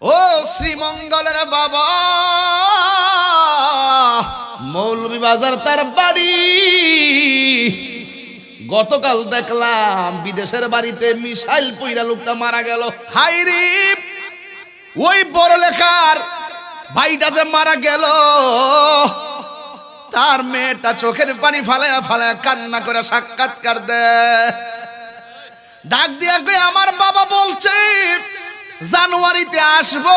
ও শ্রীমঙ্গলের বাবা মৌলভীবাজার তার বাড়ি। গতকাল দেখলাম বিদেশের বাড়িতে মিসাইল পইরা লোকটা মারা গেল। হাইরে ওই বড় লেখার ভাইটা যে মারা গেল, তার মেয়েটা চোখের পানি ফালায়া ফালায়া কান্না করে সাক্ষাৎকার দেয়। ডাক দিয়া কই আমার বাবা বলছে জানুয়ারিতে আসবো।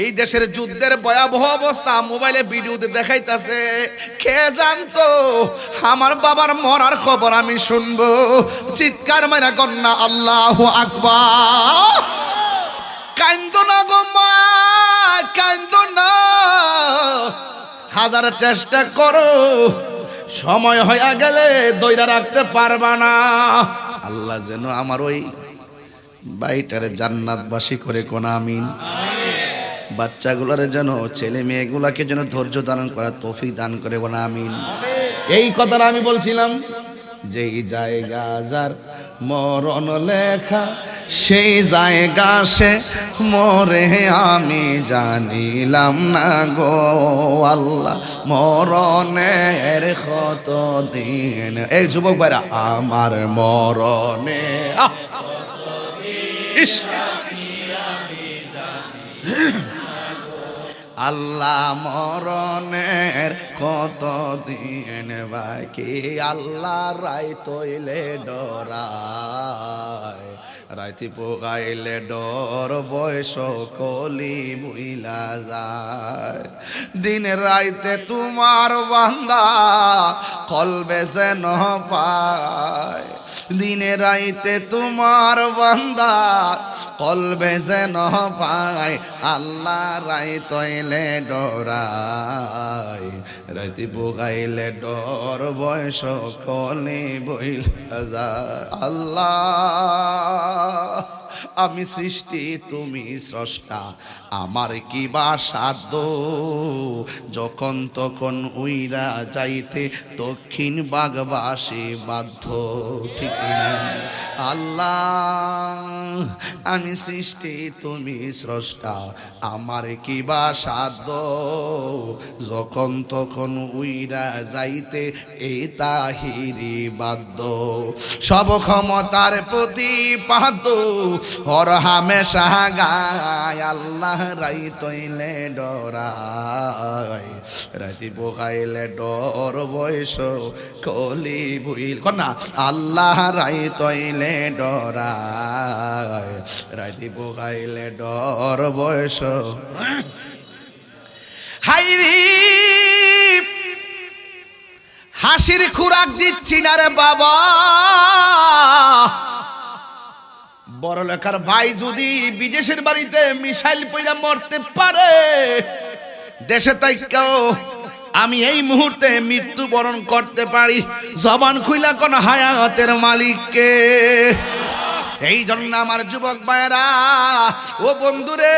এই দেশের যুদ্ধের ভয়াবহ অবস্থা মোবাইলে ভিডিওতে দেখাইতাছে। কে জানতো আমার বাবার মরার খবর আমি শুনবো? চিৎকার মারা কন্যা আল্লাহু আকবার। কান্দো না গো মা, কান্দো না, হাজার চেষ্টা করো, সময় হয়ে গেলে দইরা রাখতে পারবা না। আল্লাহ যেন আমার ওই বাইটারে জান্নাতবাসী করে কোন আমিন। বাচ্চাগুলোর যেন, ছেলে মেয়েগুলাকে যেন ধৈর্য ধারণ করার তৌফিক দান করে কোন আমিন। এই কথাটা আমি বলছিলাম, যেই জায়গা যার মরণ লেখা সেই জায়গা সে মরে আমি জানিলাম না গো আল্লাহ মরণের কত দিন। এই যুবক ভাইরা আমার মরণে আল্লাহ মরণের কত দিন বাকি। আল্লাহ রাই তৈলে ডরায়, রাইতি পোগাইলে ডর বয়স কলি বুইলা যায়। দিন রাইতে তোমার বান্দা কলবে যেন পায়, দিনে রাইতে তোমার বান্দা কলবে যেন পায়। আল্লাহ রাই তৈলে ডরায়, রাইতি পোগাইলে ডর বয়স কলি বুইলা যায়। আল্লাহ আমি সৃষ্টি তুমি স্রষ্টা, আমার কি বা সাধ্য যখন তখন উইরা যাইতে দক্ষিণ বাগবাসী বাধ্য। ঠিক না আল্লাহ আমি সৃষ্টি তুমি স্রষ্টা, আমার কি বা সাধ্য যখন তখন উইরা যাইতে এই তাহিরি বাধ্য। সব ক্ষমতার প্রতিপাদ্য হর হামেশা গায়। আল্লাহ রাই তৈলে ডরায়, রাতি পোকাইলে ডর বয়স কলি বুইল কন্যা। আল্লাহ রাই তৈলে ডরায়, রাতি পোকাইলে ডর বয়স। হাইরি হাসির খুরাক দিচ্ছি না রে বাবা। বড় লেখার ভাই যদি বিদেশের বাড়িতে মিসাইল পইরা মরতে পারে, দেশে তাইকাও আমি এই মুহূর্তে মৃত্যুবরণ করতে পারি। জবান খুইলা কোন হায়াতের মালিককে। এই জন্য আমার যুবক ভাইরা ও বন্ধুরে,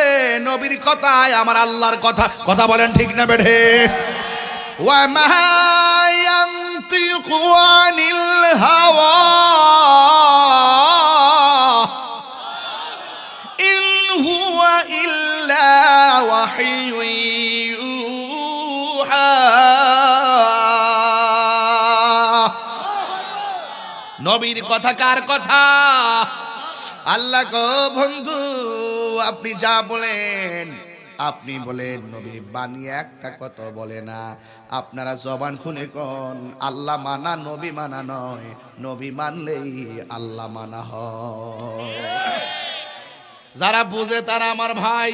নবীর কথায় আমার আল্লাহর কথা, কথা বলেন ঠিক না বেঠে? ওয়া মা ইয়ানতিকু আনিল হাওয়া ইন হুয়া ইল্লা ওয়াহয়ুন ইউহা। নবীর কথা কার কথা? আল্লাহ গো বন্ধু, আপনি যা বলেন আপনি বলেন, নবী বানিয়ে একটা কথা বলে না। আপনারা জবান খুলে কোন আল্লাহ মানা নবী মানা নয়, নবী মানলেই আল্লাহ মানা হয়। যারা বুঝে তারা আমার ভাই।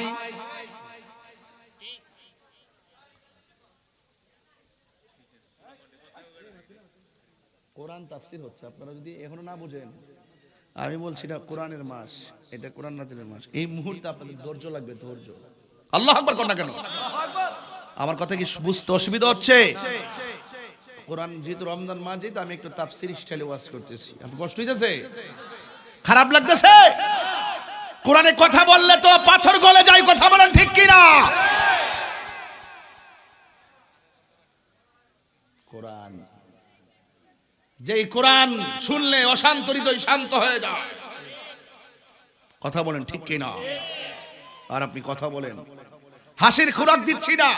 কোরআন তাফসীর হচ্ছে, আপনারা যদি এখনো না বুঝেন, আমি বলছি না কোরআনের মাস, এটা কোরআন নাজিলের মাস। এই মুহূর্তে আপনাদের ধৈর্য লাগবে, ধৈর্য। আল্লাহু আকবার কোন না কেন? আমার কথা কি বুঝতে অসুবিধা হচ্ছে? কোরআন যেহেতু রমজান মাস, যেহেতু আমি একটু তাফসীর স্টাইলে ওয়াজ করতেছি, আপনার কষ্ট হইতেছে? খারাপ লাগতেছে? কোরআনে কথা বললে তো পাথর গলে যায়, কথা বলেন ঠিক কি না? কোরআন, যেই কোরআন শুনলে অশান্ত হৃদয় শান্ত হয়ে যায়, কথা বলেন ঠিক কিনা? আর আপনি কথা বলেন, হাসির খোরাক দিচ্ছি না।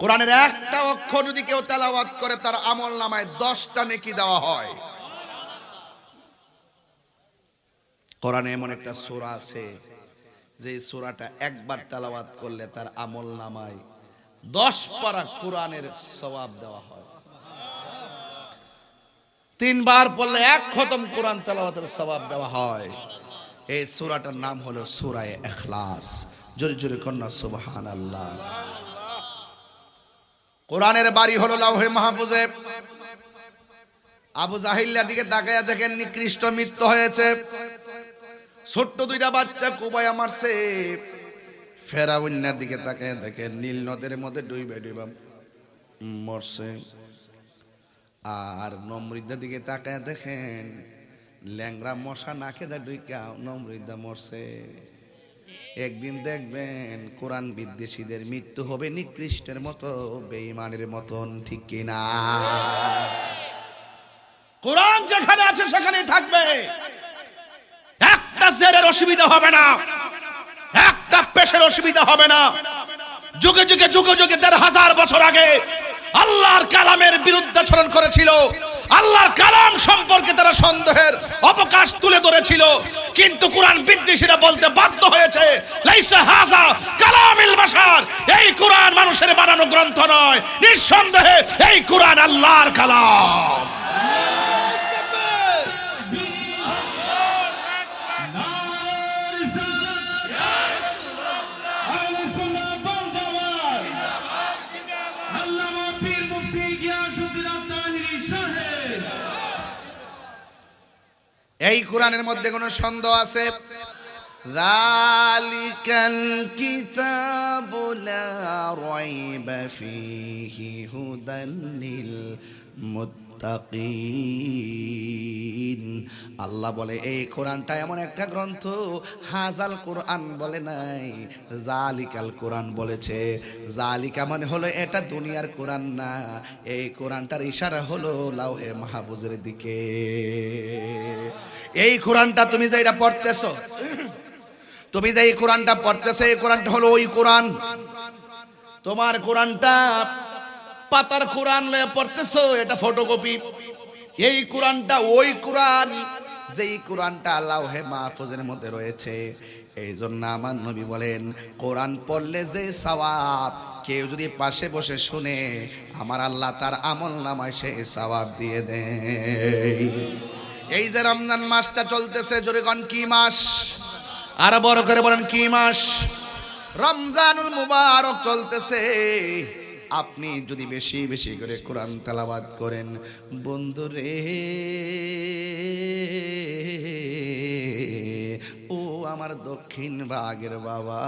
কোরআনের একটা অক্ষর যদি কেউ তেলাওয়াত করে তার আমল নামায় 10টা নেকি দেওয়া হয়। কোরআনে এমন একটা সূরা আছে যে সূরাটা একবার তেলাওয়াত করলে তার আমল নামায় 10 পারা কোরআনের সওয়াব দেওয়া হয়। 3 বার পড়লে 1 খতম কোরআন তেলাওয়াতের সওয়াব দেওয়া হয়। এই সূরাটার নাম হলো সূরা ইখলাস। জোরে জোরে কন্যা সুবহানাল্লাহ। কোরআনের বাড়ি হলো লাউহে মাহফুজে। আবু জাহিলের দিকে তাকায়া দেখেন নিকৃষ্ট মৃত্যু হয়েছে। ছোট্ট 2টা বাচ্চা কুবায়া মারছে। ফেরাউনের দিকে তাকায়া দেখেন নীল নদের মধ্যে ডুইবে ডুইবা মরছে। আর নমরুদের দিকে তাকায়া দেখেন ল্যাংরা মশা নাকে দা ডুইকা নমরুদা মরছে। একদিন দেখবেন কোরআন বিদ্বেষীদের মৃত্যু হবে নিকৃষ্টের মতো, বেঈমানের মতন, ঠিক কিনা? কোরআন যেখানে আছে সেখানেই থাকবে। একটা জেরের অসুবিধা হবে না, একটা পেশের অসুবিধা হবে না। যুগে যুগে 1000 বছর আগে আল্লাহর কালামের বিরুদ্ধাচরণ করেছিল। আল্লাহর কালাম সম্পর্কে তারা সন্দেহের অবকাশ তুলে ধরেছিল, কিন্তু কোরআন বিদ্বেষীরা বলতে বাধ্য হয়েছে লাইসা হাযা কালামিল বাশার, এই কোরআন মানুষের বানানো গ্রন্থ নয়, নিঃসন্দেহে এই কোরআন আল্লাহর কালাম। এই কোরআনের মধ্যে কোনো সন্দেহ আছে? যালিকাল কিতাবু লা রাইবা ফীহি হুদাল লিল মুত্তাকিন। আল্লাহ বলে এই কোরআনটা এমন একটা গ্রন্থ, হাজাল কোরআন বলে নাই, জালিকাল কোরআন বলেছে। জালিকা মানে হলো এটা দুনিয়ার কোরআন না, এই কোরআনটার ইশারা হলো লাউহে মাহফুজের দিকে। এই কোরআনটা তুমি যে এটা পড়তেছো, তুমি যে এই কোরআনটা পড়তেছো, এই কোরআনটা হলো ওই কোরআন। তোমার কোরআনটা পাতার কোরআন লয়ে পড়তেছো, এটা ফটোকপি। এই কোরআনটা ওই কোরআন, যেই কোরআনটা লাউহে মাহফুজের মধ্যে রয়েছে। এই জন্য আমার নবী বলেন কোরআন পড়লে যে সওয়াব, কেউ যদি পাশে বসে শুনে আমার আল্লাহ তার আমল নামায় সেই সওয়াব দিয়ে দেয়। এই যে রমজান মাসটা চলতেছে, জোরে কোন কি মাস? আর বড় করে বলেন কি মাস? রমজানুল মুবারক চলতেছে। আপনি যদি বেশি বেশি করে কোরআন তেলাওয়াত করেন, বন্ধুরে ও আমার দক্ষিণ ভাগের বাবা,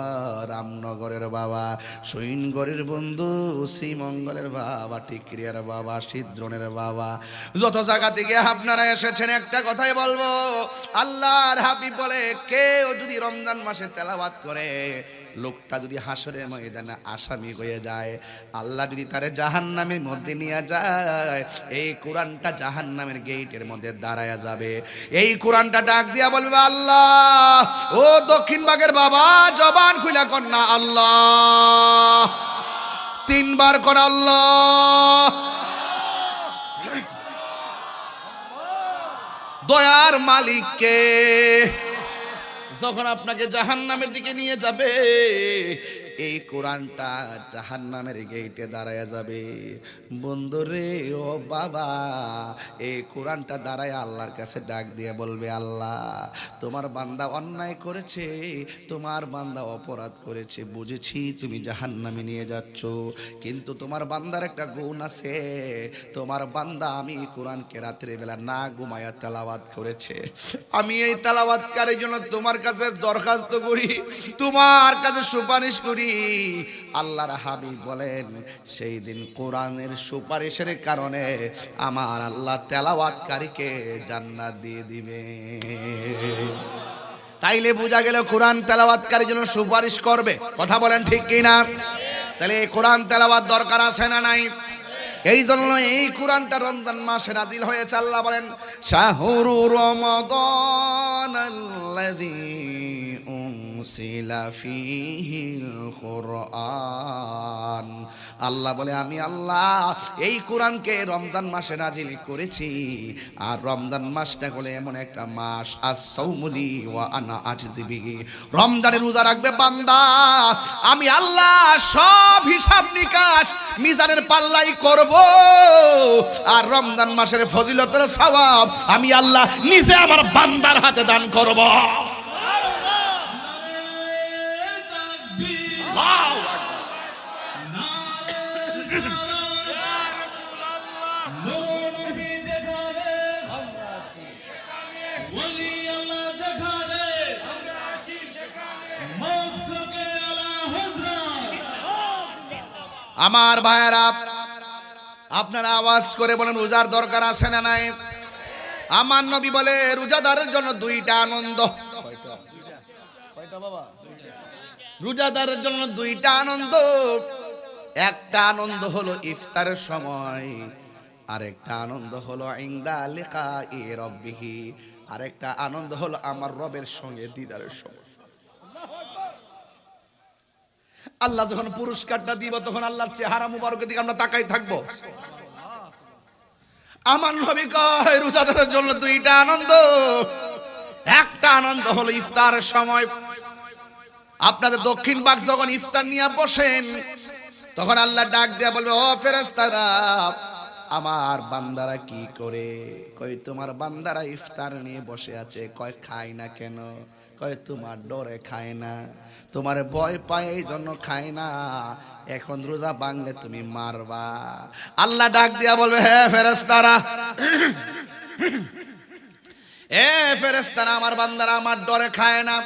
রামনগরের বাবা, সৈনগরের বন্ধু, শ্রীমঙ্গলের বাবা, টিকরিয়ার বাবা, সিদ্রনের বাবা, যত জায়গা থেকে আপনারা এসেছেন, একটা কথাই বলবো, আল্লাহর হাবিব বলে কেউ যদি রমজান মাসে তেলাওয়াত করে, লোকটা যদি হাসরের ময়দানে আসামি হয়ে যায়, আল্লাহ যদি তারে জাহান্নামের মধ্যে নিয়ে যায়, এই কোরআনটা জাহান্নামের গেটের মধ্যে দাঁড়ায়া যাবে। এই কোরআনটা ডাক দিয়া বলবে আল্লাহ, ও দক্ষিণ ভাগের বাবা, জবান খুলে কর না আল্লাহ, 3 বার কর আল্লাহ। দয়ার মালিককে যখন আপনাকে জাহান্নামের দিকে নিয়ে যাবে, এই কোরআনটা জাহান্নামের গেটে দাঁড়ায় যাবে। বন্ধুরে ও বাবা, এই কোরআনটা দাঁড়ায় আল্লাহর কাছে ডাক দিয়ে বলবে আল্লাহ, তোমার বান্দা অন্যায় করেছে, তোমার বান্দা অপরাধ করেছে, বুঝেছি তুমি জাহান্নামে নিয়ে যাচ্ছ, কিন্তু তোমার বান্দার একটা গুণ আছে, তোমার বান্দা আমি কোরআনকে রাত্রে বেলা না ঘুমায়া তেলাওয়াত করেছে। আমি এই তেলাওয়াতকারীর জন্য তোমার কাছে দরখাস্ত করি, তোমার কাছে সুপারিশ করি। আল্লাহর হাবিব বলেন সেই দিন কোরআনের সুপারিশের কারণে আমার আল্লাহ তেলাওয়াতকারীকে জান্নাত দিয়ে দিবে। তাইলে বোঝা গেল কোরআন তেলাওয়াতকারীর জন্য সুপারিশ করবে। কথা বলেন ঠিক কি না? তাহলে এই কোরআন তেলাওয়াত দরকার আছে না নাই? এই জন্য এই কোরআনটা রমজান মাসে নাজিল হয়েছে। আল্লাহ বলেন শাহরু রমাদানাল্লাযী উনসিলা ফীহিল কুরআন। আল্লাহ বলে আমি আল্লাহ এই কোরআনকে রমজান মাসে নাজিল করেছি। আর রমজান মাসটা হলো এমন একটা মাস, আস-সাওমুলি ওয়া আনা আজজি বিহি, রমজানে রোজা রাখবে বান্দা, আমি আল্লাহ সব হিসাব নিকাশ মিজানের পাল্লাই করব। আর রমজান মাসের ফজিলতের সওয়াব আমি আল্লাহ নিজে আমার বান্দার হাতে দান করব। আমার ভাইয়েরা, আপনারা আওয়াজ করে বলেন রোজার দরকার আছে না নাই? আমার নবী বলে রোজাদারের জন্য দুইটা আনন্দ। রোজাদারের জন্য দুইটা আনন্দ। একটা আনন্দ হলো ইফতারের সময়, আরেকটা আনন্দ হলো ইনদা লিকাই রাব্বিহি, আরেকটা আনন্দ হলো আমার রবের সঙ্গে দিদারের সময়। আল্লাহ যখন পুরস্কারটা দিব তখন আল্লাহর চেহারা মুবারকের দিকে আমরা তাকাই থাকবো। আমার নবী কয় রোজাদারের জন্য দুইটা আনন্দ। একটা আনন্দ হলো ইফতারের সময়। আপনাদের দক্ষিণ ভাগ যখন ইফতার নিয়ে বসেন তখন আল্লাহ ডাক দেয়া বলবে ও ফেরেশতারা, আমার বান্দারা কি করে? কই তোমার বান্দারা ইফতার নিয়ে বসে আছে। কয় খায় না কেন? কয় তোমার ডরে খায় না, তোমার ভয় পায় এই জন্য খায় না, এখন রোজা ভাঙলে তুমি মারবা। আল্লাহ ডাক দিয়া বলবে হে ফেরেশতারা, এ ফেরেশতারা, আমার বান্দারা আমার ডরে খায় না,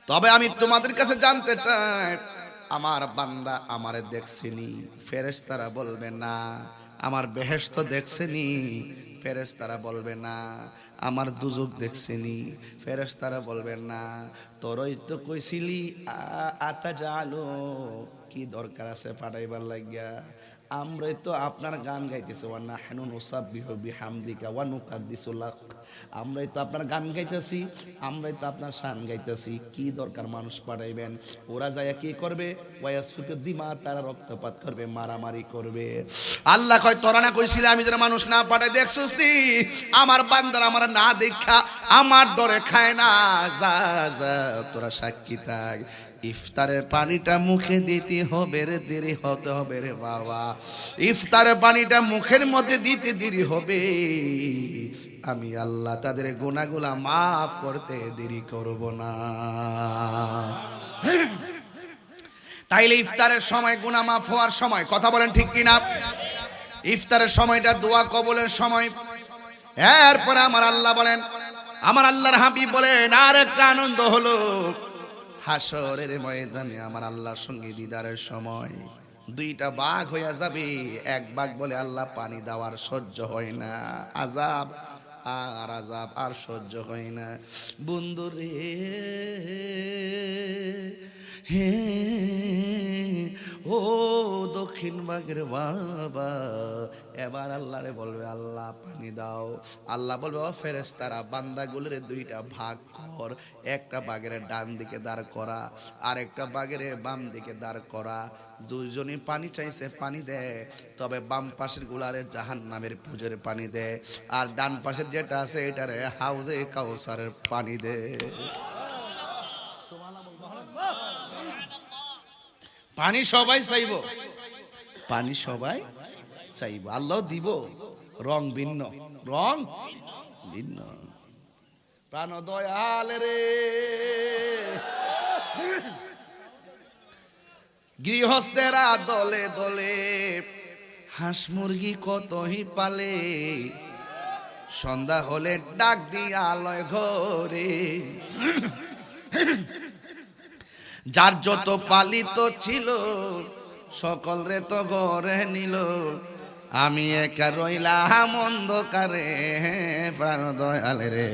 তবে আমি তোমাদের কাছে জানতে চাই আমার বান্দা আমারে দেখছেনি? ফেরেশতারা বলবে না। আমার বেহেশত দেখছেনি? ফেরেশতারা বলবে না। আমার দুজক দেখছেনি? ফেরেশতারা বলবে না। তোরই তো কইছিলি আতা জালো, কি দরকার আছে পাঠাইবার লাগিয়া? আমরাই তো আপনার গান গাইতেছি, ওয়া নাহনু নুসাব্বিহু বিহামদিকা ওয়া নুকাদ্দিসু লাক, আমরাই তো আপনার গান গাইতেছি, আমরাই তো আপনার শান গাইতেছি, কি দরকার মানুষ পাঠাইবেন? ওরা যায় কি করবে? ওয়াসফিকু দিমা, তারা রক্তপাত করবে, মারামারি করবে। আল্লাহ কয় তোরা না কইছিলে আমি যেন মানুষ না পাঠাই? দেখছস নি আমার বান্দারা আমার না দেখা আমার ডরে খায় না। যা যা তোরা সাক্ষী থাক, ইফতারের পানিটা মুখে দিতে হবে রে, দেরি হতে হবে রে বাবা। ইফতারের পানিটা মুখের মধ্যে দিতে দেরি হবে, আমি আল্লাহ তাদের গুনাহগুলো মাফ করতে দেরি করব না। তাইলে ইফতারের সময় গুনাহ মাফ হওয়ার সময়, কথা বলেন ঠিক কিনা? ইফতারের সময়টা দোয়া কবুলের সময়। এরপরে আমার আল্লাহ বলেন, আমার আল্লাহর হাবিব বলেন আর একটা আনন্দ হলো হাসরের ময়দানে আমার আল্লাহর সঙ্গে দিদারের সময়। দুইটা বাঘ হইয়া যাবে। এক বাঘ বলে আল্লাহ পানি দেওয়ার সহ্য হয় না, আযাব আর আযাব আর সহ্য হয় না। বন্ধু রে হে ও দক্ষিণ বাগের বাবা, এবার আল্লাহরে বলবে আল্লাহ পানি দাও। আল্লাহ বলবে ও ফেরেশতারা, বান্দাগুলোরে দুইটা ভাগ কর, একটা বাগের ডান দিকে দাঁড় করা, আর একটা বাগের বাম দিকে দাঁড় করা। দুইজনই পানি চাইছে, পানি দেয়, তবে বাম পাশের গুলারে জাহান্নামের পুজোর পানি দেয়, আর ডান পাশের যেটা আছে এটারে হাউজে কাউসারের পানি দেয়। পানি সবাই চাইব, পানি সবাই চাইব, আল্লাহ দিব, রং ভিন্ন, রং ভিন্ন। প্রাণ দয়াল রে, গৃহস্থেরা দলে দলে হাঁস মুরগি কতই পালে, সন্ধ্যা হলে ডাক দিয়া লয় ঘরে, যার যত পালিত ছিল সকল রে তো ঘরে নিল, আমি একা রইলাম অন্ধকারে। প্রাণ দয়াল রে,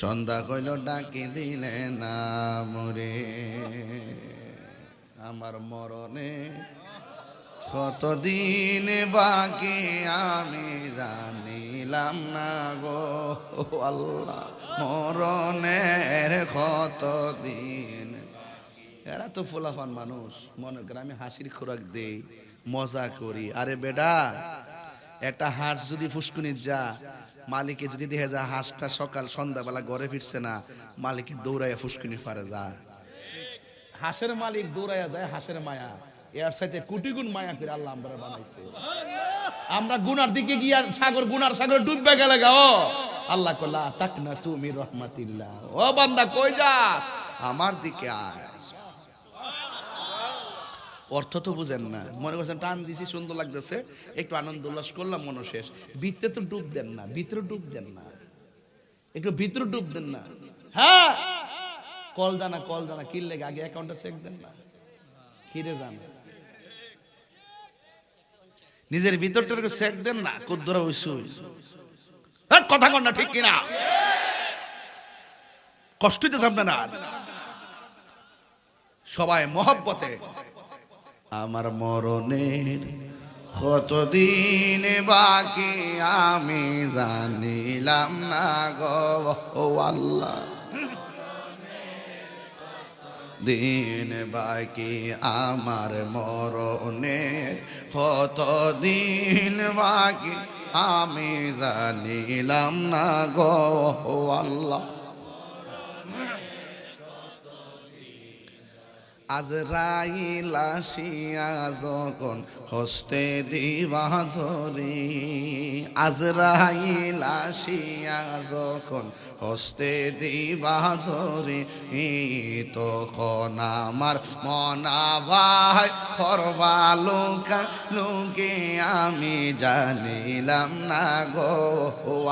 সন্ধ্যা কইল ডাকি দিলে না মরে, আমার মরণে কতদিন বাকি আমি জানিলাম না গো আল্লাহ, মরণের কতদিন। এরা তো ফুলাফান মানুষ, মনে করে আমি হাসির খোরাক দেই, মজা করি। আরে বেডা, একটা হাঁস যদি ফুসকুনির যা, মালিকে যদি দেখে যায় হাঁসটা সকাল সন্ধ্যাবেলা ঘরে ফিরছে না, মালিকে দৌড়াইয়া ফুসকুনি পারে যায়। হাঁসের মালিক দৌড়াইয়া যায়, হাঁসের মায়া এর সাথে কোটি গুণ মায়া করে আল্লাহ আমরা বানাইছে। আমরা গুনার দিকে গিয়া সাগর, গুনার সাগর ডুববে গেলে গাও, আল্লাহ কল্লা তাক না তুমি রহমাতিল্লাহ, ও বান্দা কই যাস, আমার দিকে আয়। অর্থ তো বুঝেন না, মনে করছেন টান দিছি সুন্দর লাগতেছে, একটু আনন্দ উল্লাস করলাম, মনে শেষ। ভিতরে তো ডুব দেন না, ভিতরে ডুব দেন না, একটু ভিতরে ডুব দেন না। হ্যাঁ, কল জানা কি লেগে আগে অ্যাকাউন্টটা চেক দেন না, কিরে জানা নিজের ভিতরটাকে চেক দেন না, কুদ্দরা হইছু কথা কন না, ঠিক কিনা? কষ্ট হইতেছে আপনারা সবাই মহব্বতে। আমার মরণের কতদিন বাকি আমি জানিলাম না গো ও আল্লাহ, দিন বাকি আমার মরণের কতদিন বাকি আমি জানিলাম না গো ও আল্লাহ। আজরাইল আসিয়া যখন হস্তে দিবা ধরি, আজরাইল আসিয়া যখন হস্তে দিবা ধরি, তখন আমার মনা ভাই করবা লোকা লোকে আমি জানিলাম না গো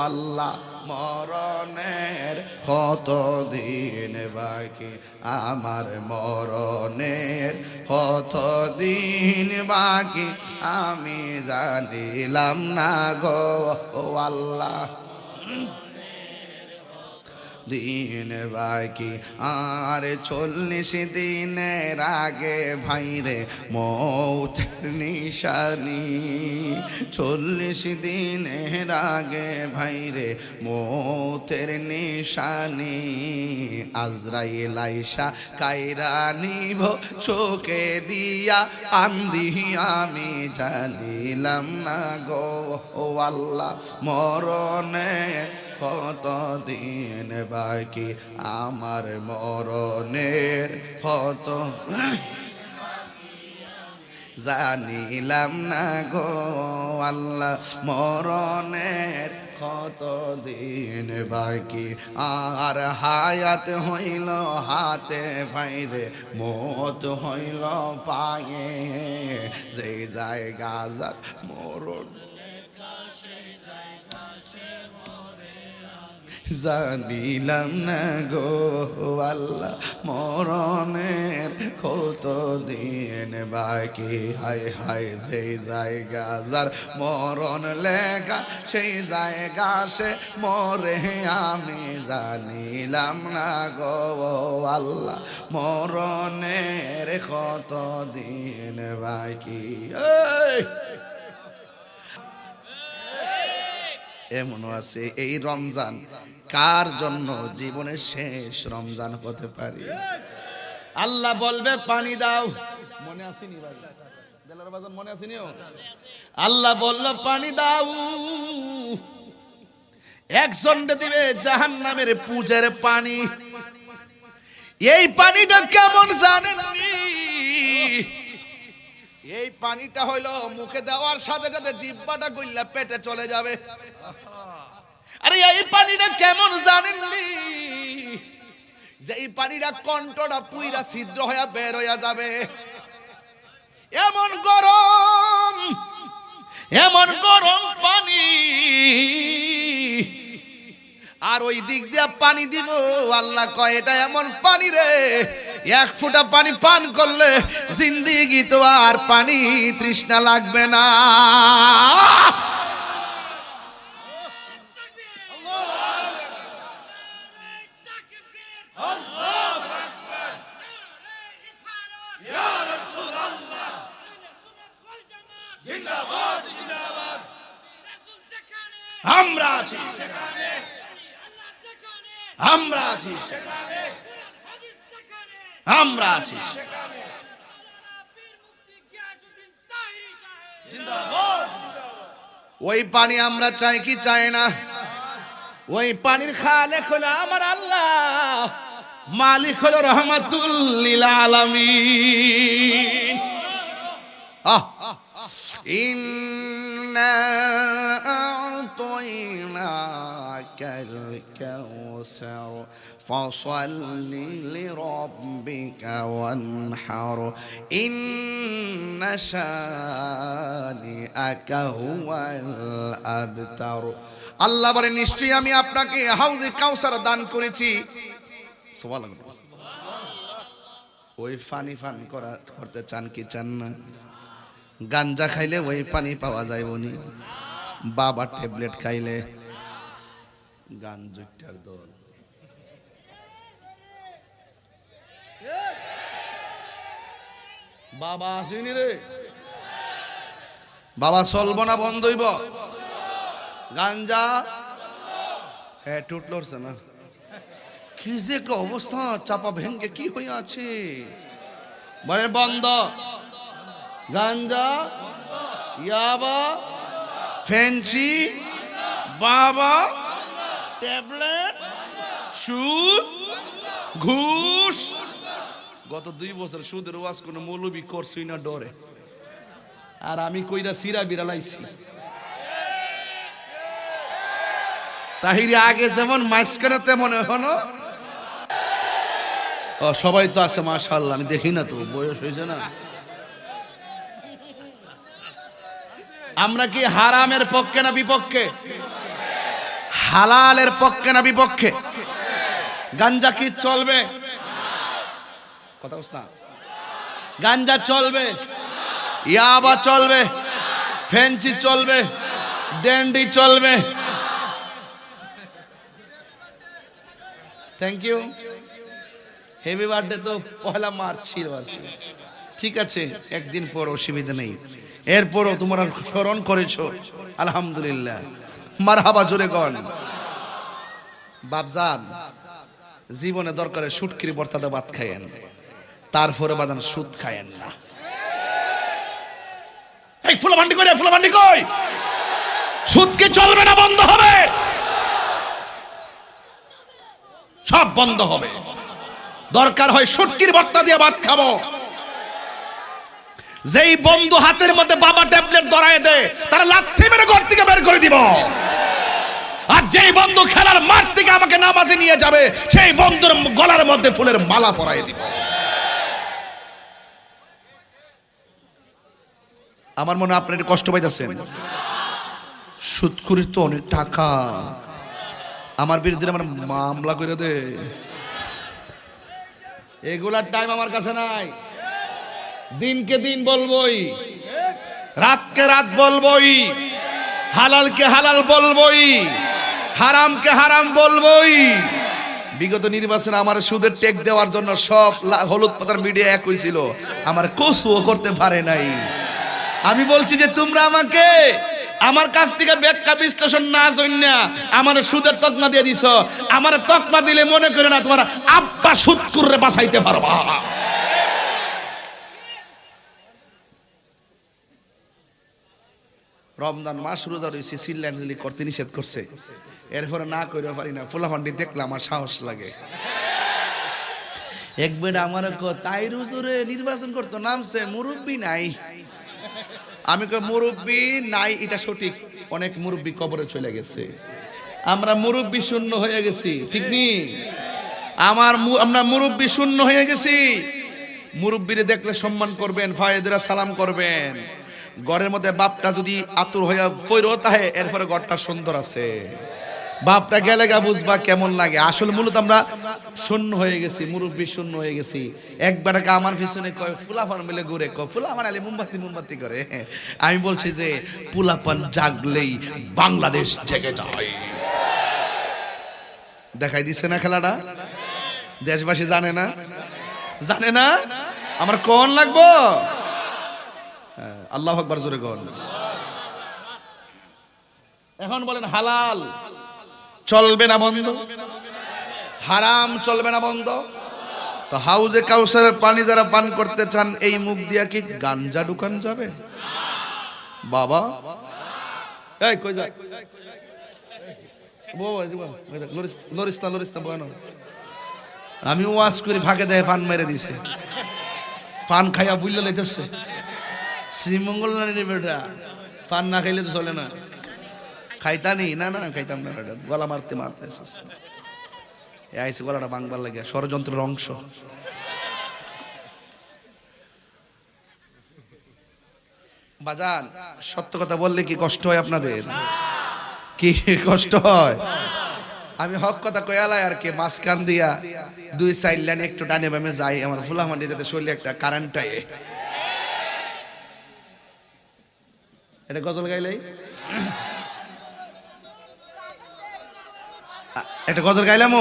আল্লাহ, মরণের কতদিন বাকি আমার মরণের কতদিন বাকি আমি জানিলাম না গো আল্লাহ, দিন বাকি আর 40 দিনের আগে ভাইরে মৌতের নিশানি, 40 দিনের আগে ভাইরে মৌতের নিশানি, আজরাইল আইসা কাইরা নিব চোখে দিয়া আন্দি আমি জানিলাম না গো আল্লাহ, মরণের কতদিন বাকি আমার মরণের কত জানিলাম না গো আল্লাহ, মরণের কতদিন বাকি আর হায়াত হইল হাতে ভাইরে মত হইল পায়ে, যে জায়গা যার মরণ জানিলাম না গো আল্লাহ, মরণের কতদিন বাকি, হায় হায় যে জায়গা যার মরণ লেখা সেই জায়গা সে মরে আমি জানিলাম না গো আল্লাহ, মরণের কতদিন বাকি। এমনও আছে এই রমজান কার জন্য জীবনের শেষ রমজান হতে পারে। আল্লাহ বলবে পানি দাও, মনে আসেনি ভাই, দেলার বাজার মনে আসেনি? আল্লাহ বলল পানি দাও, একজনকে দিবে জাহান্নামের পূজের পানি। এই পানিটা কেমন জানেন? এই পানিটা হইলো মুখে দেওয়ার সাথে সাথে জিহ্বাটা গইলা পেটে চলে যাবে। আরে এই পানিটা কেমন জানেননি? যে এই পানিটা কণ্ঠটা পুইরা ছিদ্র হয়ে বের হয়ে যাবে। এমন গরম, এমন গরম পানি। আর ওই দিক দিয়ে পানি দিব, আল্লাহ কয় এটা এমন পানি রে, এক ফোঁটা পানি পান করলে জিন্দেগি তো আর পানি তৃষ্ণা লাগবে না। আমরা আছি, আমরা আছি, আমরা আছি। ওই পানি আমরা চাই কি চাই না? ওই পানির খালেক হলো আমার আল্লাহ, মালিক হলো রহমাতুল লিল আলামিন। ইন্না আ'তাইনাকাল কাউসার ফাসাল্লি লিরাব্বিকা ওয়ানহার ইন্না শানিআকা হুয়াল আবতার। আল্লাহ বলে নিশ্চয়ই আমি আপনাকে হাউজে কাউসার দান করেছি। সুবহানাল্লাহ। ওই পানি পান করতে চান কি চান না? গাঞ্জা খাইলে ওই পানি পাওয়া যায় বনি, বাবা ট্যাবলেট খাইলে গাঞ্জুটার দল। বাবা আসেনি রে, বাবা চলবো না বন্ধ হইব? গাঞ্জা হ্যাঁ টুট লড়ছে না, কি যে একটা অবস্থা, চাপা ভেঙ্গে কি হয়ে আছে। বলে বন্ধ, গাঞ্জা, ইয়াবা, ফেন্সি, বাবা, ট্যাবলেট, সুদ, ঘুষ। গত 2 বছর সুদের ওয়াজ কোনো মৌলবি করছই না ডরে, আর আমি কইরা সিরা বিড়ালাইছি। তাহিরে আগে যেমন মাঝখানে তেমন এখনো সবাই তো আছে মাশাআল্লাহ, আমি দেখি না তো, বয়স হয়েছে না। আমরা কি হারামের পক্ষে না বিপক্ষে? হালালের পক্ষে না বিপক্ষে? গাঞ্জা কি চলবে? কথা বলছ না? গাঞ্জা চলবে, ইয়াবা চলবে, ফেন্সি চলবে, ড্যান্ডি চলবে। Thank you, happy birthday. তো পয়লা মার্চ ছিল, ঠিক আছে, একদিন পর, অসুবিধা নেই। এরপরও তোমরা স্মরণ করেছো, আলহামদুলিল্লাহ, মারহাবা, জোরে গণ। বাপজান, জীবনে দরকারে সুটকিরি বর্তাতে ভাত খায়েন, তারপরে বাদান সুদ খায়েন না। এই ফুলাভান্ডি কই রে, ফুলাভান্ডি কই? সুদ কি চলবে না বন্ধ হবে? সব বন্ধ হবে। দরকার হয় সুটকির বর্তা দিয়ে ভাত খাবো। যেই বন্ধু হাতের মধ্যে বাবা ট্যাবলেট ধরায় দেয়, তারা লাথি মেরে ঘর থেকে বের করে দিব। আর যেই বন্ধু খেলার মাঠ থেকে আমাকে নামাজে নিয়ে যাবে, সেই বন্ধুর গলার মধ্যে ফুলের মালা পরায় দিব। আমার মনে হয় আপনারা কষ্ট পাইতেছেন। সুদখুরির তো অনেক টাকা, আমার বিরুদ্ধে আমার মামলা করে দে। এগুলার টাইম আমার কাছে নাই। দিনকে দিন বলবোই, রাতকে রাত বলবোই, হালালকে হালাল বলবোই, হারামকে হারাম বলবোই। বিগত নির্বাচনে আমার সুদের টেক দেওয়ার জন্য সব হলুদ পাতার মিডিয়া এক হয়েছিল, আমার কসুও করতে পারে নাই। আমি বলছি যে তোমরা আমাকে আমার কাছ থেকে ব্যাখ্যা বিশ্লেষণ না জন্যা আমার সুদের তকমা দিয়ে দিছ। আমার তকমা দিলে মনে করে না তোমার আব্বা সুদ করে বাঁচাইতে পারবা। রমজান মাস রোজা রয়েছে, চিল্লাচিল্লি করতে নিষেধ করছে, এরপরে না করে পারি না। ফুলাফান্ডি দেখলে আমার সাহস লাগে। একবার আমার তাই রুজুরে নির্বাচন করতো, নামছে মুরব্বী নাই। আমি কই মুরব্বী নাই, এটা সঠিক, অনেক মুরব্বী কবরে চলে গেছে, আমরা মুরব্বী শূন্য হয়ে গেছি, ঠিক নি? আমরা মুরব্বী শূন্য হয়ে গেছি। মুরব্বীরে দেখলে সম্মান করবেন, ফায়েদেরা সালাম করবেন। ঘরের মধ্যে বাপটা যদি আতুর হইয়া পইরো তাহে, এরপরে ঘরটা সুন্দর আছে। বাপটা গেলে গা বুঝবা কেমন লাগে। আসলে মূলত আমরা শূন্য হয়ে গেছি, মুরব্বী শূন্য হয়ে গেছি। একবার আমার পিছনে কয় ফুলাপান মিলে ঘুরে, ফুলাপান আলে মোমবাতি মোমবাতি করে। আমি বলছি যে ফুলাপান জাগলেই বাংলাদেশ জেগে যায়। দেখাই দিচ্ছে না খেলাটা? দেশবাসী জানে না? জানে না? আমার কোন লাগবো? আল্লাহু আকবার, জোরে কোন। এখন বলেন হালাল চলবে না বন্ধ, হারাম চলবে না বন্ধ। তো হাউজে কাউসারের পানি যারা পান করতে চান এই মুখ দিয়া কি গাঞ্জা ঢুকান যাবে বাবা? এই কই যা আমি ওয়াজ করে ফাঁকে দেয় পান মেরে দিছে, পান খাইয়া বুঝলে লাইতেছে শ্রীমঙ্গল নারী বেটা, পান না খাইলে তো চলে না। খাইতানি না না খাইতাম না, গলা মারতে মারতে আইসে গলাটা ভাঙবার লাগে, ষড়যন্ত্রের অংশ। বাজান সত্য কথা বললে কি কষ্ট হয় আপনাদের? কি কষ্ট হয়? আমি হক কথা কয়ালাই আর কি, মাঝখান দিয়া 2-4 লাইন একটু ডানে বামে যাই, আমার ফুলামান্ডি যাতে শরীরে একটা কারেন্ট আয়। এটা গজল গাইলাই, একটা গজল গাইলাম।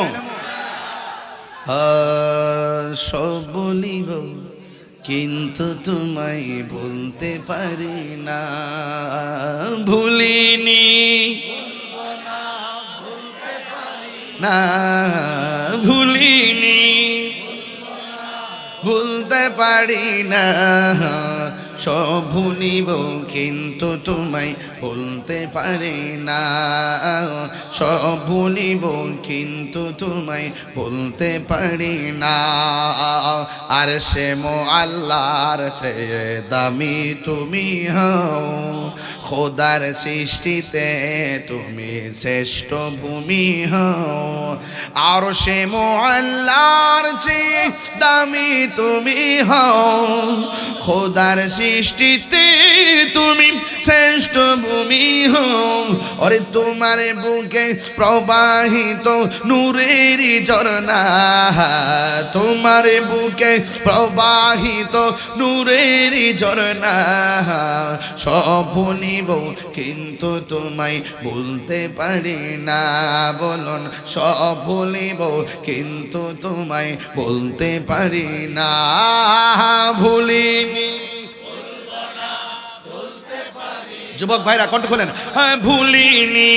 সব বলিব কিন্তু তোমায় বলতে পারি না, ভুলিনি না ভুলিনি, ভুলতে পারি না। সব ভুলিব কিন্তু তোমায় বলতে পারি না, সব ভুলিব কিন্তু তোমায় বলতে পারি না। আর সে আল্লাহর চেয়ে দামি তুমি হও, খোদার সৃষ্টিতে তুমি শ্রেষ্ঠ ভূমি হও। আর সে আল্লাহর চেয়ে দামি তুমি হও, খোদার সৃষ্টিতে তুমি শ্রেষ্ঠ ভূমি হও। ওরে তোমার বুকে প্রবাহিত নূরের ঝরনা, তোমার বুকে প্রবাহিত নূরের ঝরনা। সব ভুলিব কিন্তু তোমায় বলতে পারি না, বলুন সব ভুলিব কিন্তু তোমায় বলতে পারি না। ভুলিনি, যুবক ভাইরা কণ্ঠ খোলেন, হ্যাঁ ভুলিনি,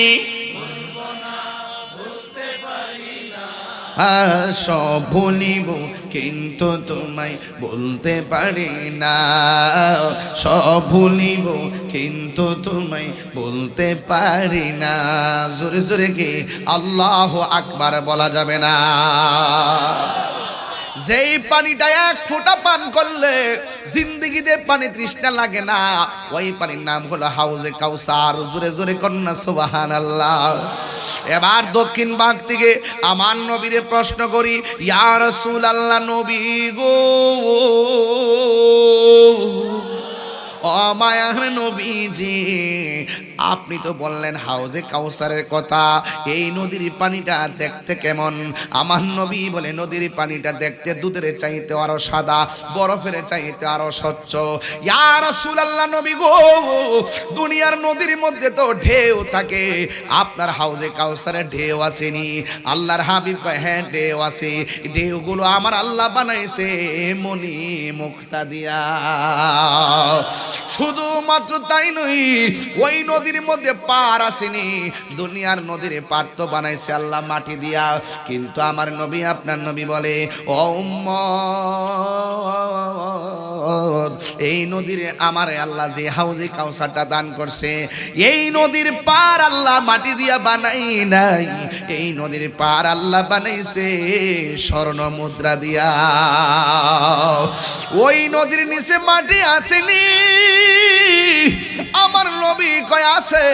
সব ভুলিব কিন্তু তোমায় বলতে পারি না, সব ভুলিব কিন্তু তোমায় বলতে পারি না। জোরে জোরে কি আল্লাহু আকবার বলা যাবে না? যেই পানিটা এক ফোঁটা পান করলে জিন্দেগিতে পানি তৃষ্ণা লাগে না, ওই পানির নাম হলো হাউজে কাউসার। জোরে জোরে কন্যা সুবহানাল্লাহ। এবার দক্ষিণ ভাগ থেকে আমার নবীরে প্রশ্ন করি, ইয়া রাসূলুল্লাহ, নবী গো, ও মায়ার নবীজি, আপনি তো বললেন হাউজে কাউসারের কথা, এই নদীর পানিটা দেখতে কেমন? আমার নবী বলে নদীর পানিটা দেখতে দুধের চাইতে আরো সাদা, বরফের চাইতে আরো স্বচ্ছ। ইয়া রাসূলুল্লাহ, নবী গো, দুনিয়ার নদীর মধ্যে তো ঢেউ থাকে, আপনার হাউজে কাউসারে ঢেউ আসেনি? আল্লাহর হাবিব কয়, হ্যাঁ ঢেউ আছে, ঢেউগুলো আমার আল্লাহ বানাইছে মনি মুক্তা দিয়া। শুধুমাত্র তাই নই, ওই নদীর মধ্যে পার আসেনি, দুনিয়ার নদীর পার তো বানাইছে আল্লাহ মাটি দিয়া। কিন্তু আমার নবী, আপনার নবী বলে, ও উম্মত, এই নদীর আমার আল্লাহ যে হাউজে কাউসারটা দান করছে, এই নদীর পার আল্লাহ মাটি দিয়া বানাই নাই, এই নদীর পার আল্লাহ বানাইছে স্বর্ণ মুদ্রা দিয়া। ওই নদীর নিচে মাটি আসেনি। আমার নবী কয় আছে,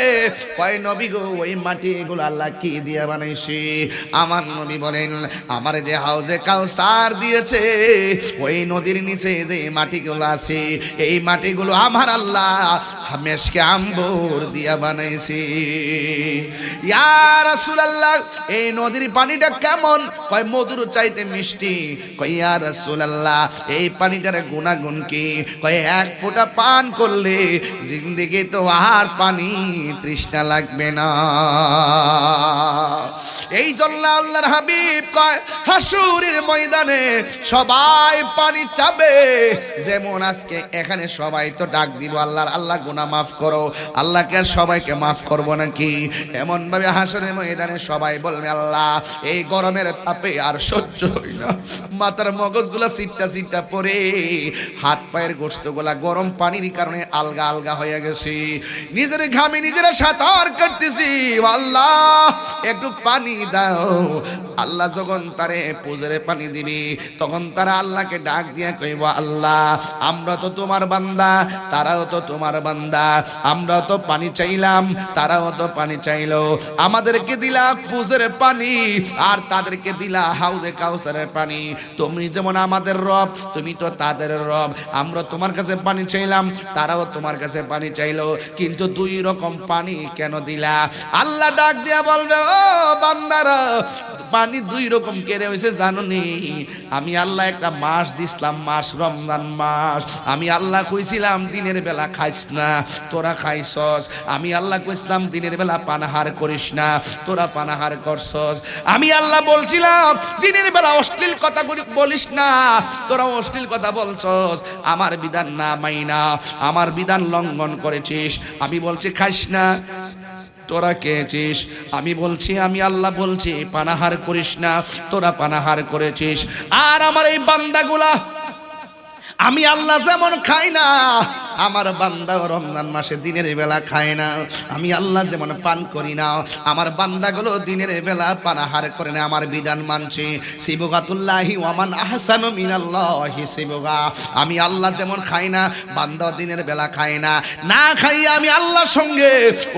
কয় নবী গো, ওই মাটি এগুলো আল্লাহ কি দিয়া বানাইছে? আমার নবী বলেন, আমার যে হাউজে কাউসার দিয়েছে, ওই নদীর নিচে যে মাটিগুলো আছে, এই মাটিগুলো আমার আল্লাহ মেশকে আম্বর দিয়া বানাইছে। ইয়া রাসূলুল্লাহ, এই নদীর পানিটা কেমন? কয় মধুর চাইতে মিষ্টি। কয় ইয়া রাসূলুল্লাহ, এই পানিটার গুণাগুণ কি? কয় এক ফোঁটা পান করলে জিন্দেগি তো আর পানি তৃষ্ণা লাগবে না। এই জন্য আল্লাহর হাবিব কয় হাসুরের ময়দানে সবাই পানি চাবে। যেমন আজকে এখানে সবাই তো ডাক দিব আল্লাহর, আল্লাহ গুনাহ মাফ করো, আল্লাহকে আর সবাইকে মাফ করবো নাকি? এমন ভাবে হাসরের ময়দানে সবাই বলবে আল্লাহ এই গরমের তাপে আর সহ্য হয় না, মাথার মগজগুলা সিটটা সিটটা পরে হাত পায়ের গোশতগুলা গরম পানির কারণে আলগা আলগা হয়ে গেছে, নিজের ঘামে নিজেরা সাঁতার কাটতেছি, আল্লাহ একটু পানি দাও। আল্লাহ যখন তারে পুজোরে পানি দিবি তখন তারা আল্লাহকে ডাক দিয়ে কইব আল্লাহ আমরা তো তোমার বান্দা, তারাও তো তোমার বান্দা, আমরাও তো পানি চাইলাম, তারাও তো পানি চাইলো, আমাদেরকে দিলা পুজোরে পানি আর তাদেরকে দিলা হাউজে কাউসারের পানি। তুমি যেমন আমাদের রব, তুমি তো তাদের রব, আমরা তোমার কাছে পানি চাইলাম, তারাও তোমার কাছে পানি চাইলো, কিন্তু দুই রকম পানি কেন দিলা? আল্লাহ ডাক দিয়া বলবে ও বান্দারা পানি দুই রকম কেড়ে হয়েছে জানো নি? আমি আল্লাহ একটা মাস দিছিলাম, মাস রমজান মাস। আমি আল্লাহ কইছিলাম দিনের বেলা খাইস না, তোরা খাইছস। আমি আল্লাহ কইছিলাম দিনের বেলা পানাহার করিস না, তোরা পানাহার করছস। আমি আল্লাহ বলছিলাম দিনের বেলা অশ্লীল কথা বলিস না, তোরা অশ্লীল কথা বলছস। আমার বিধান না মাইনা আমার বিধান লঙ্ঘন করেছিস। আমি বলছি খাইস না, তোরা খেয়েছিস। আমি বলছি আমি আল্লাহ বলছি পানাহার করিস না, তোরা পানাহার করেছিস। আর আমার এই বান্দাগুলা আমি আল্লাহ যেমন খাই না, আমার বান্দা রমজান মাসে দিনের বেলা খায় না। আমি আল্লাহ যেমন পান করি না, আমার বান্দাগুলো দিনের বেলা পানাহার করে না, আমার বিধান মানছে। সিবগাতুল্লাহি ওয়ামান আহসানু মিনাল্লাহি সিবগা। আমি আল্লাহ যেমন খাই না, বান্দা দিনের বেলা খায় না। না খাই আমি আল্লাহর সঙ্গে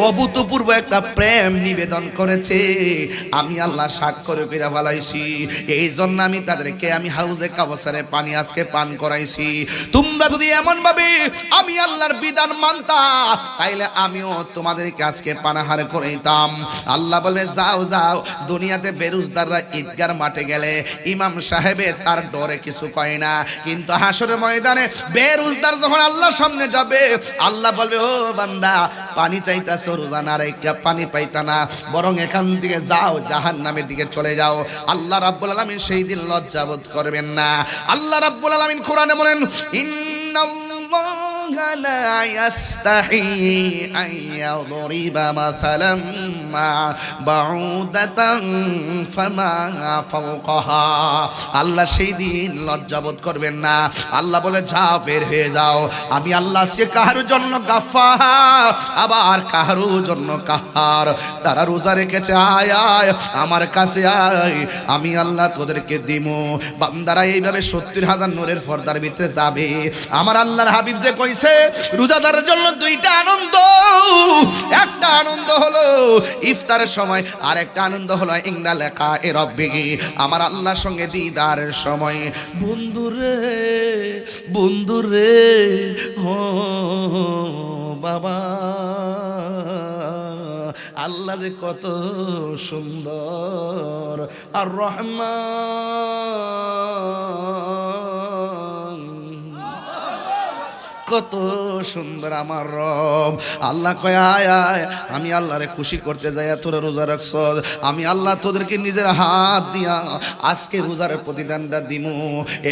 অভূতপূর্ব একটা প্রেম নিবেদন করেছে, আমি আল্লাহ সাক্ষ্য করে ফেলাইছি। এই জন্য আমি তাদেরকে আমি হাউজে কাউসারে পানি আজকে পান করাইছি। তোমরা যদি এমন ভাবে আমি আল্লাহর বিধান মানতা তাইলে আমিও তোমাদেরকে আজকে পানাহার করাইতাম। আল্লাহ বলবে যাও যাও, দুনিয়াতে বেরোজদাররা ঈদগার মাঠে গেলে ইমাম সাহেবে তার ডরে কিছু কয় না, কিন্তু হাসরের ময়দানে বেরোজদার যখন আল্লাহর সামনে যাবে আল্লাহ বলবে ও বান্দা পানি চাইতাছো, রোজা না রেখে পানি পাইতা না, বরং এখান থেকে যাও জাহান্নামের দিকে চলে যাও। আল্লাহ রাব্বুল আলামিন সেই দিন লজ্জাবোধ করবেন না। আল্লাহ রাব্বুল আলামিন কোরআনে বলেন ইন্নাল্লাহা লা ইয়াস্তাহি আন ইয়াদরিবা মাসালাম মা বাউদাতান ফামা ফাওকাহা। আল্লাহ সেই দিন লজ্জাবোধ করবেন না। আল্লাহ বলে যাও বের হয়ে যাও। আমি আল্লাহ আজকে কাহার জন্য গাফফার, আবার কাহার জন্য কাহার। তারা রোজা রেখেছে আয় আয় আমার কাছে আয়, আমি আল্লাহ তোদেরকে দিমু। বান্দারা এইভাবে 70,000 নূরের পর্দার ভিতরে যাবে। আমার আল্লাহর হাবিব যে কইছে রোজাদারের জন্য দুইটা আনন্দ, একটা আনন্দ হলো ইফতারের সময়, আর একটা আনন্দ হলো ইনদা লিকা রাব্বিহি, আমার আল্লাহর সঙ্গে দিদারের সময়। বন্ধুরে বন্ধুরে হো বাবা, আল্লাহ যে কত সুন্দর, আর রহমান কত সুন্দর আমার রব। আল্লাহ কয় আয় আয়, আমি আল্লাহরে খুশি করতে যাই তোরা রোজা রাখছ, আমি আল্লাহ তোদেরকে নিজের হাত দিয়া আজকে রোজার প্রতিদানটা দিমু।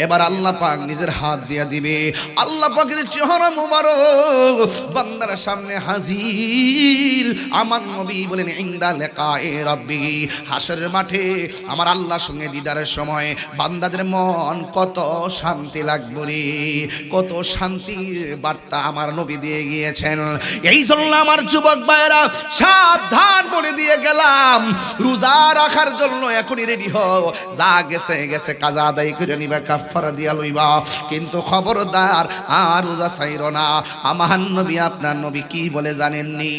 এবার আল্লাহ পাক নিজের হাত দিয়া দিবে। আল্লাহ পাকের চেহারা মুবারক বান্দার সামনে হাজির। আমার নবী বলেন ইনদা লিকা রাব্বিহি, হাসরের মাঠে আমার আল্লাহর সঙ্গে দিদারের সময় বান্দাদের মন কত শান্তি লাগবে রে, কত শান্তির বার্তা আমার নবী দিয়ে গিয়েছেন। এই জন্য আমার যুবক ভাইরা সাবধান বলে দিয়ে গেলাম, রোজা রাখার জন্য এখনই রেডি হও। যা গেছে গেছে, কাজা আদায় করে নিবা, কাফারা দিয়া লইবা, কিন্তু খবরদার আর রোজা ছাইরো না। আমার নবী আপনার নবী কি বলে জানেননি?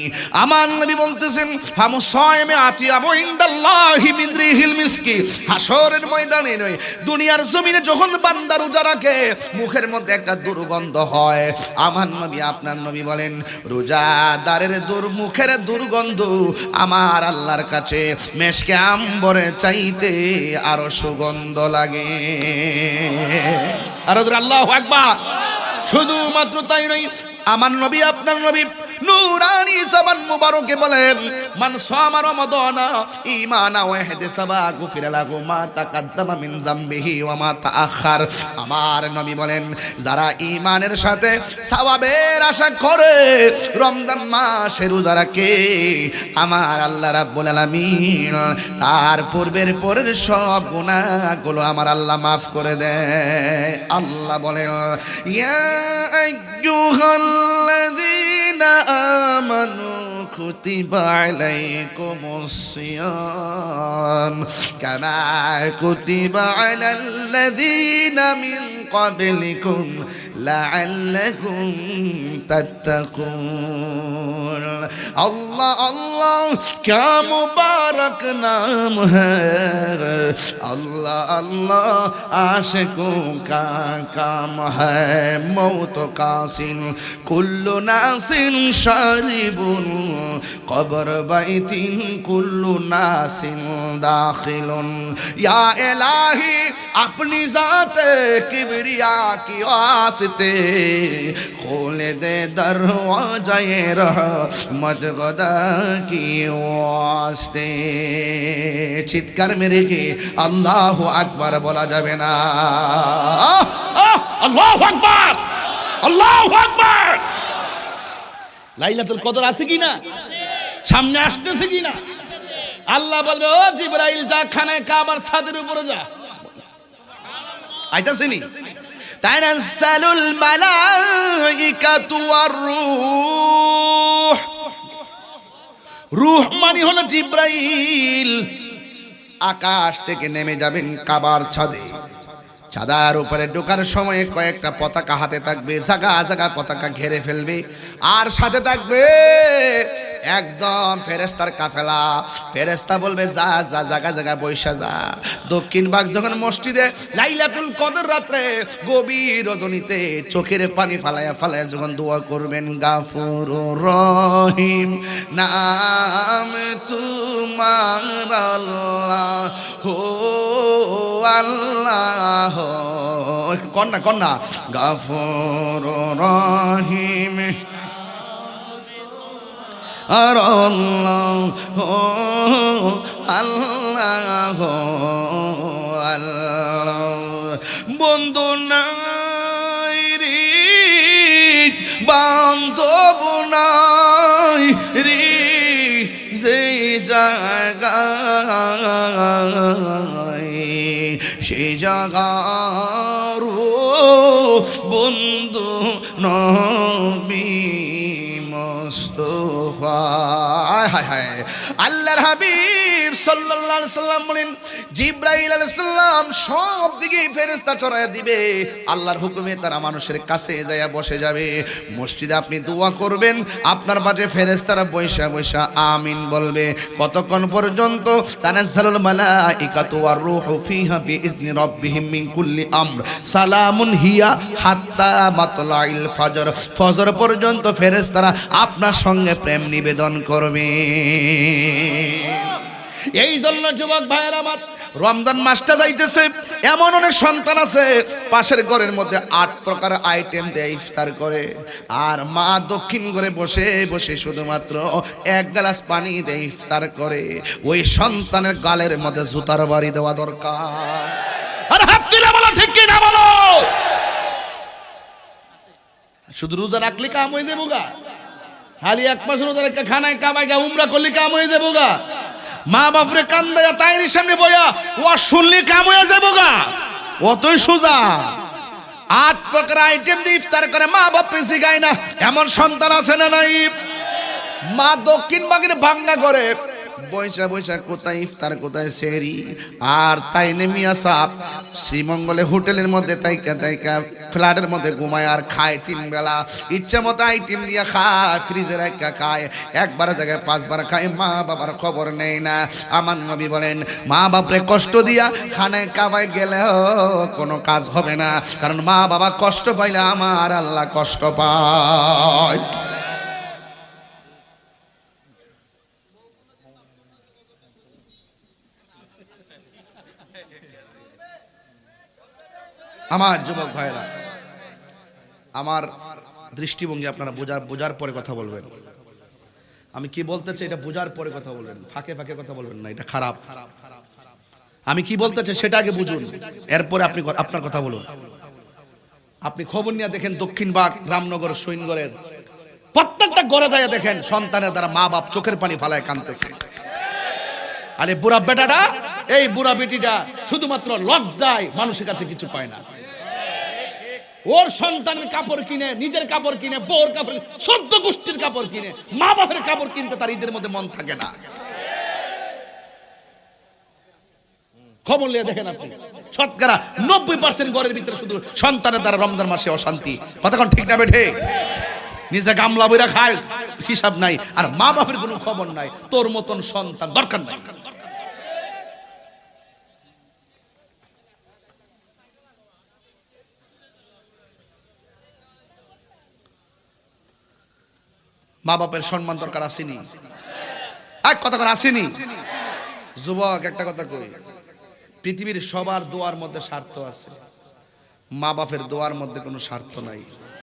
আমার নবী বলতেছেন ফামুসাইমে আতিয়ামু ইনদাল্লাহি মিন রিহিল মিসকি। হাসরের ময়দানে নয়, দুনিয়ার জমিনে যখন বান্দা রোজা রাখে মুখের মধ্যে একটা দুর্গন্ধ হয়। আমার নবী আপনার নবী বলেন রোজাদারের মুখের দুর্গন্ধ আমার আল্লাহর কাছে মেশকে আম্বরের চাইতে আরো সুগন্ধ লাগে। আর আল্লাহু আকবার। শুধুমাত্র তাই নয়, আমার নবী আপনার নবী নূরানি জবান মুবারকে বলেন, মান সামা রমাদানা ঈমানা ওয়া ইহতিসাবা গুফিরা লাহু মা তাকাদ্দামা মিন যামবিহি ওয়া মা তাআখার। আমার নবী বলেন, যারা ঈমানের সাথে সওয়াবের আশা করে রমজান মাসে রোজা রাখে, আমার আল্লাহ রাব্বুল আলামিন তার পূর্বের পরের সব গুনাহগুলো আমার আল্লাহ মাফ করে দেয়। আল্লাহ বলেন, ইয়া আইয়ুহাল্লাযীনা আমানু কুতিবা আলাইকুমুস সিয়াম কামা কুতিবা আলাল্লাযীনা মিন ক্বাবলিকুম লাআল্লাকুম তাত্তাকুন। अल्लाह अल्लाह क्या मुबारक नाम है, अल्लाह अल्लाह आशिकों का काम है। मौत कासिन कुल्लु नासिन शारिबुन कब्र बैतिन कुल्लु नासिन दाखिलुन। या इलाही अपनी ज़ाते किबरिया की वास्ते खोले दे दरवाज़े रहमत खुदा की वास्ते। চিৎকার মেরে কি আল্লাহু আকবার বলা যাবে না? আল্লাহু আকবার, আল্লাহু আকবার। লাইলাতুল কদর আছে কি না? সামনে আসতেছে কি না? আল্লাহ বলবে, ও জিবরাইল যা খানায় কাবার ছাদের উপরে যা। আইতাছেনি তানাজ্জালুল মালাইকাতু ওয়ার রূহ। রূহ মানে হলো জিবরাইল। আকাশ থেকে নেমে যাবেন কাবার ছাদে। ছাদার উপরে ঢোকার সময় কয়েকটা পতাকা হাতে থাকবে, জায়গা জায়গা পতাকা ঘিরে ফেলবে, আর সাথে থাকবে একদম ফেরেশতার কাফেলা। ফেরেশতা বলবে, যা যা জায়গা জায়গা বৈশা যা। দক্ষিণ ভাগ যখন মসজিদে লাইলাতুল কদর রাত্রে গভীর রজনীতে চোখের পানি ফালায়া ফালায়া যখন দোয়া করবেন, গাফুরুর রহিম নাম তোমার আল্লাহ হো আল্লাহ। কন্যা কন্যা গাফুরুর রহিম আর আল্লাহ আল্লাহ আল্লাহ। বন্ধু নাই রে বান্ধব নাই রে যে জায়গায় সেই জায়গার বন্ধু নবী মুস্তাফা। হায় হায়, আল্লাহর হাবিব সাল্লাল্লাহু আলাইহি সাল্লাম বলেন, জিবরাইল আলাইহিস সালাম সব দিকে ফেরেশতা চড়াইয়া দিবে। আল্লাহর হুকুমে তারা মানুষের কাছে যায়া বসে যাবে। মসজিদে আপনি দোয়া করবেন, আপনার পাশে ফেরেশতারা বৈশা বৈশা আমিন বলবে। কতক্ষণ পর্যন্ত? তানাজ্জালুল মালাইকাতু ওয়ার রূহু ফিহা বিইজনি রাব্বিহিম মিন কুল্লি আমর সালামুন হিয়া হাত্তা মাতলাইল ফজর। ফজর পর্যন্ত ফেরেশতারা আপনার সঙ্গে প্রেম নিবেদন করবে। এই জন্য যুবক ভাইয়ের আমার, রমজান মাসটা যাইতেছে, এমন অনেক সন্তান আছে পাশের ঘরের মধ্যে 8 প্রকার আইটেম দিয়ে ইফতার করে, আর মা দক্ষিণ ঘরে বসে বসে শুধুমাত্র 1 গ্লাস পানি দিয়ে ইফতার করে। ওই সন্তানের গালের মধ্যে জুতার বাড়ি দেওয়া দরকার। আর হাত তুলে বলো ঠিক কি না বলো। শুধু রোজা রাখলে কাম হয়ে যাবো গা? খালি 1 মাস রোজা রেখে খানায় কামাই গা উমরা করলে কাম হয়ে যাবো গা? মা বাপরে কান্দায়া তাইরির সামনে বইয়া ও শুনলি কাম হয়ে যাবো গা? অতই সোজা। 8 প্রকার আইটেম দিয়ে ইফতার করে, মা বাপরে জিগায় না। এমন সন্তান আছে না নাই? মা দক্ষিণ ভাগের ভাঙনা করে বৈশা বৈশা কোথায় ইফতার কোথায় সেহরি। আর তাই নেমিয়া সাপ শ্রীমঙ্গলে হোটেলের মধ্যে তাইকা তাইকা ফ্ল্যাটের মধ্যে ঘুমায় আর খায় 3 বেলা। ইচ্ছা মতো আইটেম দিয়া খায়, ফ্রিজে রাখা খায়, একবার জায়গায় 5 বার খায়। মা বাবার খবর নেই না। আমার নবী বলেন, মা বাপরে কষ্ট দিয়া খানায় কাবায় গেলেও কোনো কাজ হবে না, কারণ মা বাবা কষ্ট পাইলে আমার আল্লাহ কষ্ট পায়। আমার যুবক ভাইরা, আমার দৃষ্টিভঙ্গি আপনারা বোঝার পরে কথা বলবেন। আমি কি বলতে চাই এটা বোঝার পরে কথা বলবেন, ফাঁকে ফাঁকে কথা বলবেন না, এটা খারাপ। আমি কি বলতে চাই সেটা আগে বুঝুন, এরপরে আপনি আপনার কথা বলুন। আপনি খবর নিয়ে দেখেন দক্ষিণবাগ, রামনগর, সৈনগরের প্রত্যেকটা ঘরে যায় দেখেন সন্তানের দ্বারা মা বাপ চোখের পানি ফালায় কাঁদতেছে। আরে বুড়া বেটাটা, এই বুড়া বেটিটা শুধুমাত্র লজ্জায় মানুষের কাছে কিছু পায় না। ওর সন্তানের কাপড় কিনে, নিজের কাপড় কিনে, বউর কাপড়, ১৪ গোষ্ঠীর কাপড় কিনে, মা বাপের কাপড় কিনতে তার ঈদের মধ্যে মন থাকে না। খবর নিয়ে দেখেন আপনি, শতকরা ৯০% ঘরের ভিতরে শুধু সন্তানের দ্বারা রমজান মাসে অশান্তি। কতক্ষণ ঠিক না বেঠে? নিজে গামলা বইরা খায়, হিসাব নাই, আর মা বাপের কোনো খবর নাই। তোর মতন সন্তান দরকার নাই। মা বাপের সম্মান দরকার আসেনি? এক কথা করে আসেনি? যুবক একটা কথা কই, পৃথিবীর সবার দোয়ার মধ্যে স্বার্থ আছে, মা বাপের দোয়ার মধ্যে কোনো স্বার্থ নাই।